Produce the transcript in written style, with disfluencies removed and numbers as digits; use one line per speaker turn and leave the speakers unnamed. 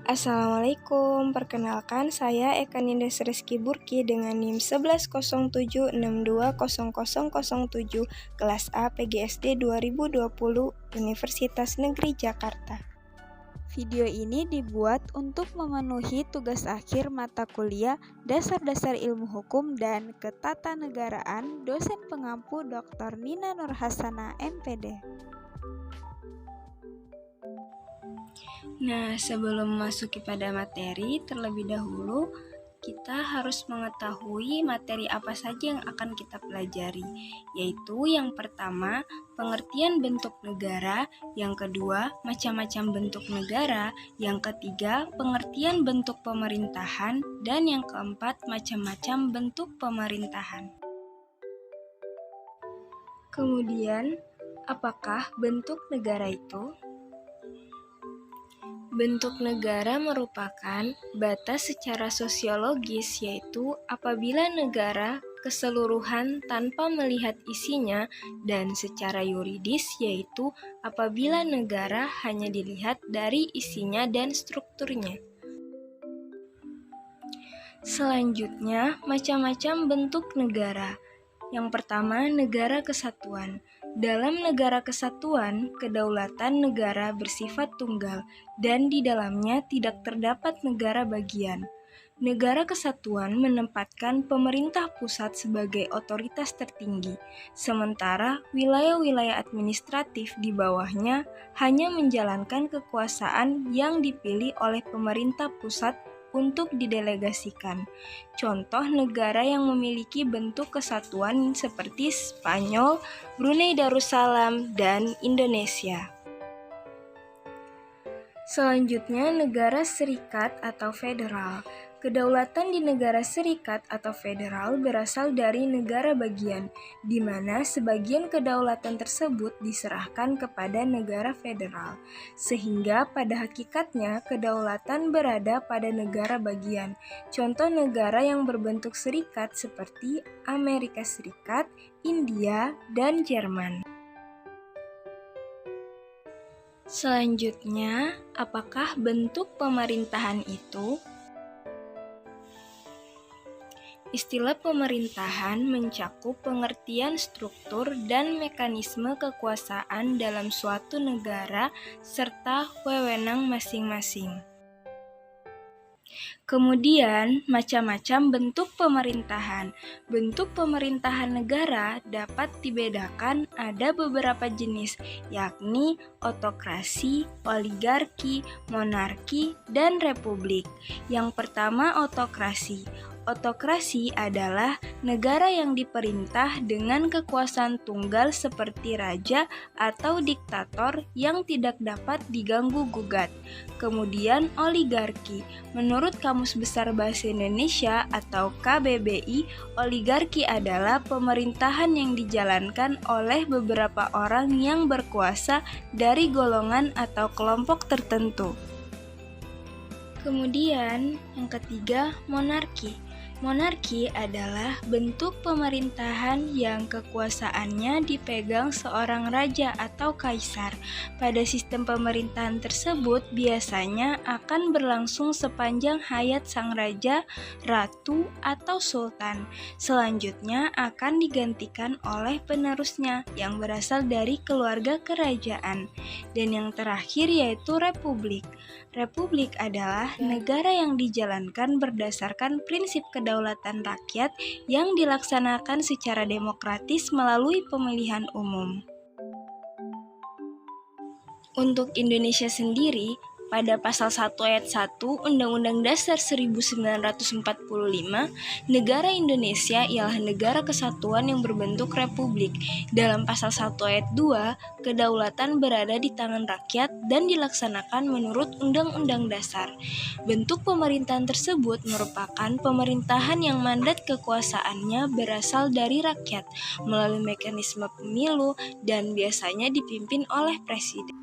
Assalamualaikum, perkenalkan saya Eka Nindes Rizky Burki dengan NIM 1107620007 kelas A PGSD 2020 Universitas Negeri Jakarta.
Video ini dibuat untuk memenuhi tugas akhir mata kuliah Dasar-Dasar Ilmu Hukum dan Ketatanegaraan dosen pengampu Dr. Nina Nurhasana, MPD.
Nah, sebelum memasuki pada materi, terlebih dahulu kita harus mengetahui materi apa saja yang akan kita pelajari, yaitu yang pertama, pengertian bentuk negara, yang kedua, macam-macam bentuk negara, yang ketiga, pengertian bentuk pemerintahan, dan yang keempat, macam-macam bentuk pemerintahan. Kemudian, apakah bentuk negara itu? Bentuk negara merupakan batas secara sosiologis, yaitu apabila negara keseluruhan tanpa melihat isinya, dan secara yuridis, yaitu apabila negara hanya dilihat dari isinya dan strukturnya. Selanjutnya, macam-macam bentuk negara. Yang pertama, negara kesatuan. Dalam negara kesatuan, kedaulatan negara bersifat tunggal, dan di dalamnya tidak terdapat negara bagian. Negara kesatuan menempatkan pemerintah pusat sebagai otoritas tertinggi, sementara wilayah-wilayah administratif di bawahnya hanya menjalankan kekuasaan yang dipilih oleh pemerintah pusat untuk didelegasikan. Contoh negara yang memiliki bentuk kesatuan seperti Spanyol, Brunei Darussalam, dan Indonesia. Selanjutnya, negara serikat atau federal. Kedaulatan di negara serikat atau federal berasal dari negara bagian, di mana sebagian kedaulatan tersebut diserahkan kepada negara federal, sehingga pada hakikatnya kedaulatan berada pada negara bagian. Contoh negara yang berbentuk serikat seperti Amerika Serikat, India, dan Jerman. Selanjutnya, apakah bentuk pemerintahan itu? Istilah pemerintahan mencakup pengertian struktur dan mekanisme kekuasaan dalam suatu negara serta wewenang masing-masing. Kemudian, macam-macam bentuk pemerintahan. Bentuk pemerintahan negara dapat dibedakan ada beberapa jenis, yakni otokrasi, oligarki, monarki, dan republik. Yang pertama, otokrasi. Otokrasi adalah negara yang diperintah dengan kekuasaan tunggal seperti raja atau diktator yang tidak dapat diganggu-gugat. Kemudian oligarki. Menurut Kamus Besar Bahasa Indonesia atau KBBI, oligarki adalah pemerintahan yang dijalankan oleh beberapa orang yang berkuasa dari golongan atau kelompok tertentu. Kemudian, yang ketiga, monarki. Monarki adalah bentuk pemerintahan yang kekuasaannya dipegang seorang raja atau kaisar. Pada sistem pemerintahan tersebut biasanya akan berlangsung sepanjang hayat sang raja, ratu, atau sultan. Selanjutnya akan digantikan oleh penerusnya yang berasal dari keluarga kerajaan. Dan yang terakhir yaitu republik. Republik adalah negara yang dijalankan berdasarkan prinsip kedaulatan rakyat yang dilaksanakan secara demokratis melalui pemilihan umum. Untuk Indonesia sendiri, pada pasal 1 ayat 1 Undang-Undang Dasar 1945, negara Indonesia ialah negara kesatuan yang berbentuk republik. Dalam pasal 1 ayat 2, kedaulatan berada di tangan rakyat dan dilaksanakan menurut Undang-Undang Dasar. Bentuk pemerintahan tersebut merupakan pemerintahan yang mandat kekuasaannya berasal dari rakyat melalui mekanisme pemilu dan biasanya dipimpin oleh presiden.